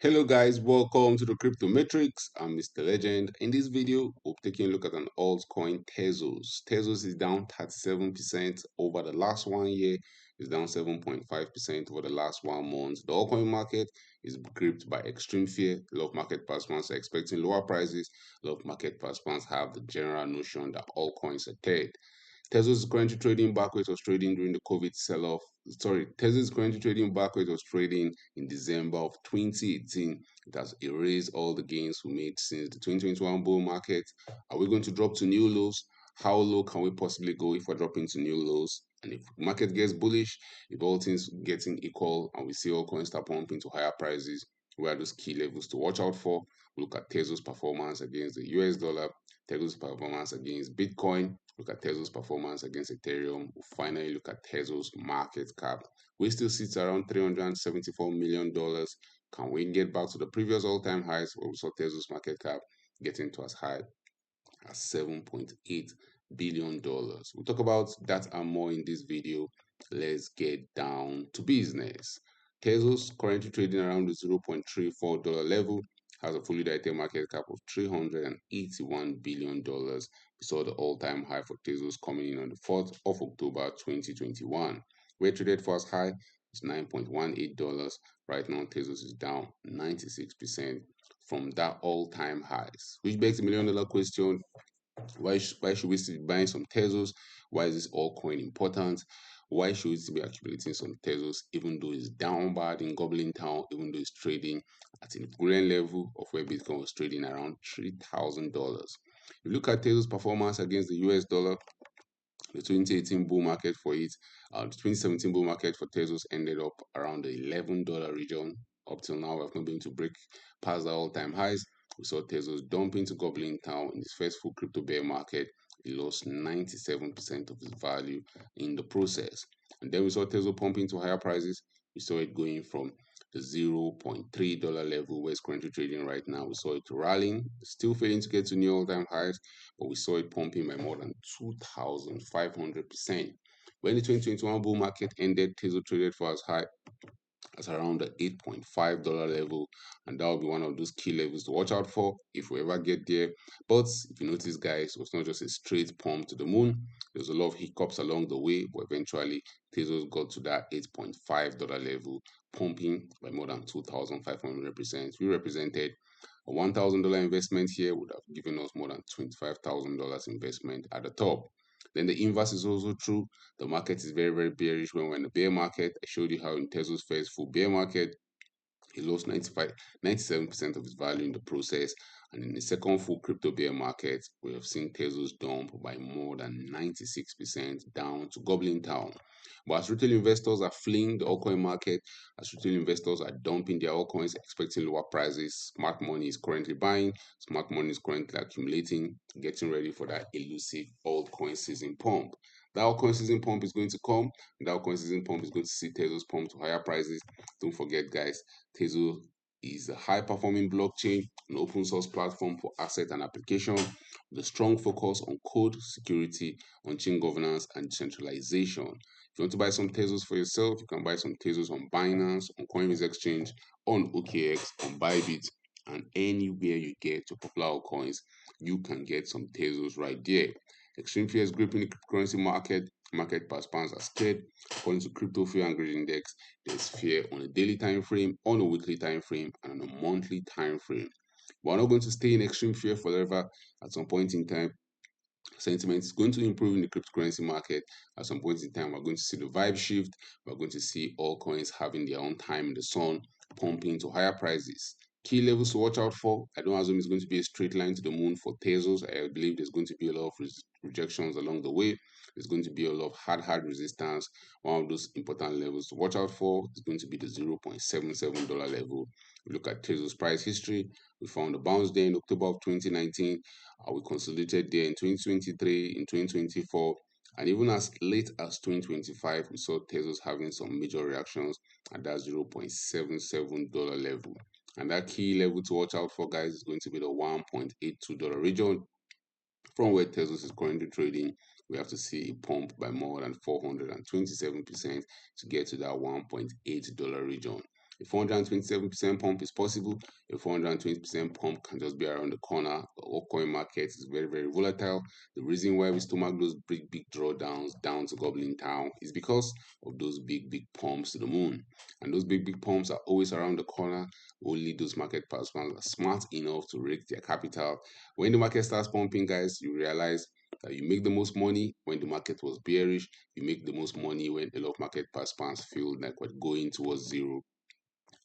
Hello guys, welcome to the Crypto Matrix. I'm Mr. Legend. In this video, we'll be taking a look at an altcoin Tezos. Tezos is down 37% over the last 1 year. It's down 7.5% over the last 1 month. The altcoin market is gripped by extreme fear. A lot of market participants are expecting lower prices. A lot of market participants have the general notion that altcoins are dead. Tezos is currently trading back where it was trading during the COVID sell-off. Sorry, Tezos is currently trading back where it was trading in December of 2018. It has erased all the gains we made since the 2021 bull market. Are we going to drop to new lows? How low can we possibly go if we're dropping to new lows? And if the market gets bullish, if all things getting equal and we see all coins start pumping to higher prices, where are those key levels to watch out for? Look at Tezos' performance against the US dollar, Tezos' performance against Bitcoin, look at Tezos' performance against Ethereum. We'll finally look at Tezos' market cap. We still sit around $374 million. Can we get back to the previous all-time highs where we saw Tezos' market cap getting to as high as $7.8 billion? We'll talk about that and more in this video. Let's get down to business. Tezos currently trading around the $0.34 level, has a fully diluted market cap of $381 billion. We saw the all-time high for Tezos coming in on the 4th of October 2021. Where traded for as high is $9.18. Right now, Tezos is down 96% from that all-time highs, which begs the million-dollar question: why should we still be buying some Tezos? Why is this altcoin important? Why should we still be accumulating some Tezos even though it's down bad in Goblin Town, even though it's trading at an equivalent level of where Bitcoin was trading around $3,000? If you look at Tezos' performance against the US dollar, the 2018 bull market for it, the 2017 bull market for Tezos ended up around the $11 region. Up till now, we've not been able to break past the all-time highs. We saw Tezos dump into Goblin Town in its first full crypto bear market. It lost 97% of its value in the process. And then we saw Tezos pump into higher prices. We saw it going from the $0.3 level where it's currently trading right now. We saw it rallying, still failing to get to new all-time highs, but we saw it pumping by more than 2,500%. When the 2021 bull market ended, Tezos traded for as high as around the $8.5 level, and that will be one of those key levels to watch out for if we ever get there. But if you notice, guys, it was not just a straight pump to the moon. There was a lot of hiccups along the way, but eventually Tezos got to that $8.5 level, pumping by more than 2,500%. We represented a $1,000 investment here would have given us more than $25,000 investment at the top. Then the inverse is also true. The market is very, very bearish when we're in the bear market. I showed you how in Tesla's first full bear market, it lost 97% of its value in the process. And in the second full crypto bear market, we have seen Tezos dump by more than 96% down to Goblin Town. But as retail investors are fleeing the altcoin market, as retail investors are dumping their altcoins, expecting lower prices, smart money is currently buying, smart money is currently accumulating, getting ready for that elusive altcoin season pump. That altcoin season pump is going to come, and that altcoin season pump is going to see Tezos pump to higher prices. Don't forget, guys, Tezos is a high-performing blockchain, an open-source platform for asset and application with a strong focus on code, security, on-chain governance, and decentralization. If you want to buy some Tezos for yourself, you can buy some Tezos on Binance, on Coinbase Exchange, on OKX, on Bybit, and anywhere you get your popular coins, you can get some Tezos right there. Extreme fear is gripping the cryptocurrency market. Market participants are scared. According to Crypto Fear and Greed Index, there's fear on a daily time frame, on a weekly time frame, and on a monthly time frame. But we're not going to stay in extreme fear forever. At some point in time, sentiment is going to improve in the cryptocurrency market. At some point in time, we're going to see the vibe shift. We're going to see all coins having their own time in the sun, pumping to higher prices. Key levels to watch out for. I don't assume it's going to be a straight line to the moon for Tezos. I believe there's going to be a lot of rejections along the way. There's going to be a lot of hard resistance. One of those important levels to watch out for is going to be the $0.77 level. We look at Tezos price history. We found a bounce there in October of 2019. We consolidated there in 2023, in 2024, and even as late as 2025, we saw Tezos having some major reactions at that $0.77 level. And that key level to watch out for, guys, is going to be the $1.82 region. From where Tezos is currently trading, we have to see a pump by more than 427% to get to that $1.8 region. A 427% pump is possible. A 420% pump can just be around the corner. The altcoin market is very, very volatile. The reason why we stomach those big drawdowns down to Goblin Town is because of those big pumps to the moon. And those big pumps are always around the corner. Only those market participants are smart enough to rake their capital. When the market starts pumping, guys, you realize that you make the most money when the market was bearish. You make the most money when a lot of market participants feel like we're going towards zero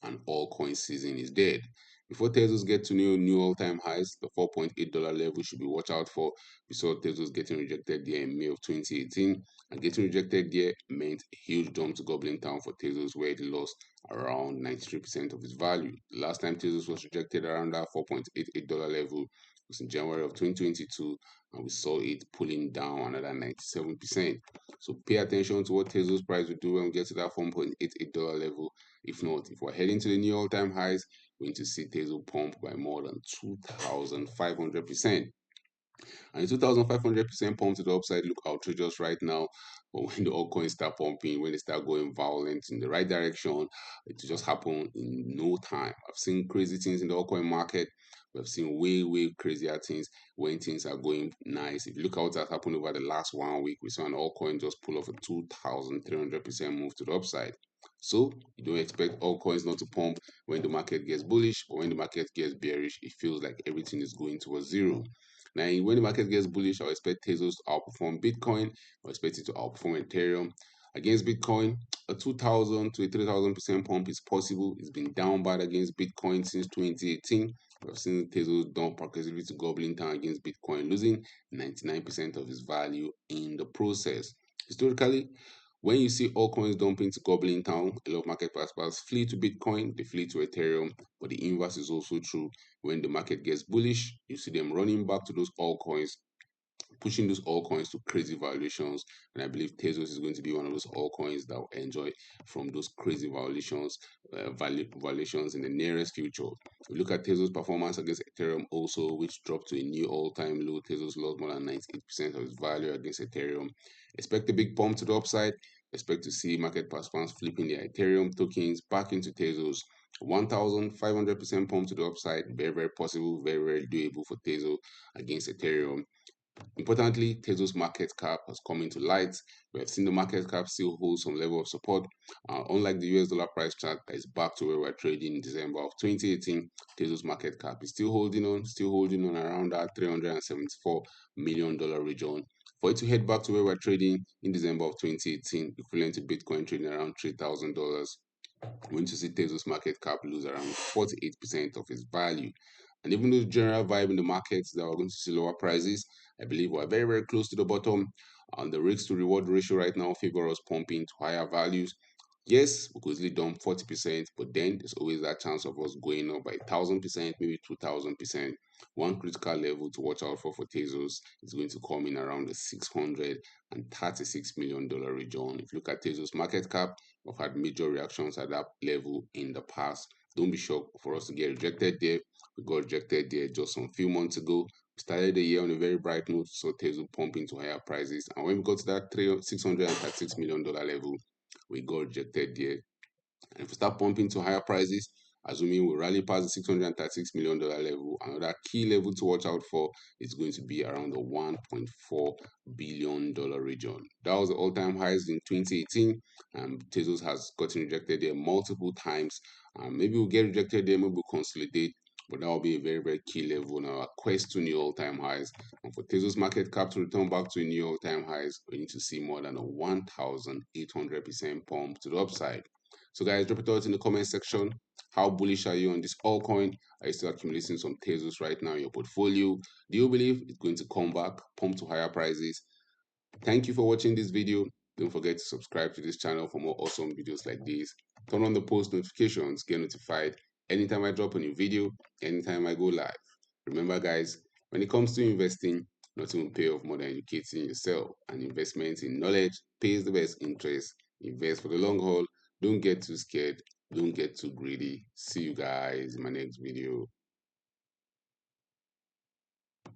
and all coin season is dead. Before Tezos get to new all-time highs, the $4.8 level should be watch out for. We saw Tezos getting rejected there in May of 2018, and getting rejected there meant a huge jump to Goblin Town for Tezos, where it lost around 93% of its value. The last time Tezos was rejected around that $4.88 level was in January of 2022, and we saw it pulling down another 97%. So pay attention to what Tezos price will do when we get to that $4.88 level. If not, if we're heading to the new all-time highs, we're going to see Tezos pump by more than 2,500%. And 2,500% pump to the upside look outrageous right now. But when the altcoins start pumping, when they start going violent in the right direction, it will just happen in no time. I've seen crazy things in the altcoin market. We've seen way crazier things when things are going nice. If you look at what has happened over the last 1 week, we saw an altcoin just pull off a 2,300% move to the upside. So you don't expect altcoins not to pump when the market gets bullish, but when the market gets bearish, it feels like everything is going towards zero. Now, when the market gets bullish, I expect Tezos to outperform Bitcoin. I expect it to outperform Ethereum. Against Bitcoin, a 2,000 to a 3,000% pump is possible. It's been down bad against Bitcoin since 2018. We've seen Tezos dump progressively to Goblin Town against Bitcoin, losing 99% of its value in the process. Historically, when you see altcoins dumping to Goblin Town, a lot of market participants flee to Bitcoin, they flee to Ethereum, but the inverse is also true. When the market gets bullish, you see them running back to those altcoins, pushing those altcoins to crazy valuations. And I believe Tezos is going to be one of those altcoins that will enjoy from those crazy valuations in the nearest future. We look at Tezos' performance against Ethereum also, which dropped to a new all-time low. Tezos lost more than 98% of its value against Ethereum. Expect a big pump to the upside. Expect to see market participants flipping their Ethereum tokens back into Tezos. 1,500% pump to the upside, very possible, very doable for Tezos against Ethereum. Importantly, Tezos market cap has come into light. We have seen the market cap still hold some level of support. Unlike the US dollar price chart that is back to where we're trading in December of 2018, Tezos market cap is still holding on around that $374 million region. For it to head back to where we're trading in December of 2018, equivalent to Bitcoin trading around $3,000, we're going to see Tezos market cap lose around 48% of its value. And even though the general vibe in the markets that we're going to see lower prices, I believe we're very close to the bottom. And the risk to reward ratio right now favor us pumping to higher values. Yes, we could easily dump 40%, but then there's always that chance of us going up by 1,000%, maybe 2,000%. One critical level to watch out for Tezos is going to come in around the $636 million region. If you look at Tezos market cap, we've had major reactions at that level in the past. Don't be shocked for us to get rejected there. We got rejected there just some few months ago. We started the year on a very bright note, so Tezos pumping to higher prices. And when we got to that $636 million level, we got rejected there. And if we start pumping to higher prices, assuming we rally past the $636 million level, another key level to watch out for is going to be around the $1.4 billion region. That was the all-time highs in 2018, and Tezos has gotten rejected there multiple times. Maybe we'll get rejected there, maybe we'll consolidate, but that will be a very key level in our quest to new all-time highs. And for Tezos market cap to return back to a new all-time highs, we need to see more than a 1,800% pump to the upside. So guys, drop it out in the comment section. How bullish are you on this altcoin? Are you still accumulating some Tezos right now in your portfolio? Do you believe it's going to come back, pump to higher prices? Thank you for watching this video. Don't forget to subscribe to this channel for more awesome videos like this. Turn on the post notifications, get notified anytime I drop a new video, anytime I go live. Remember guys, when it comes to investing, nothing will pay off more than educating yourself. And investment in knowledge pays the best interest. Invest for the long haul. Don't get too scared. Don't get too greedy. See you guys in my next video.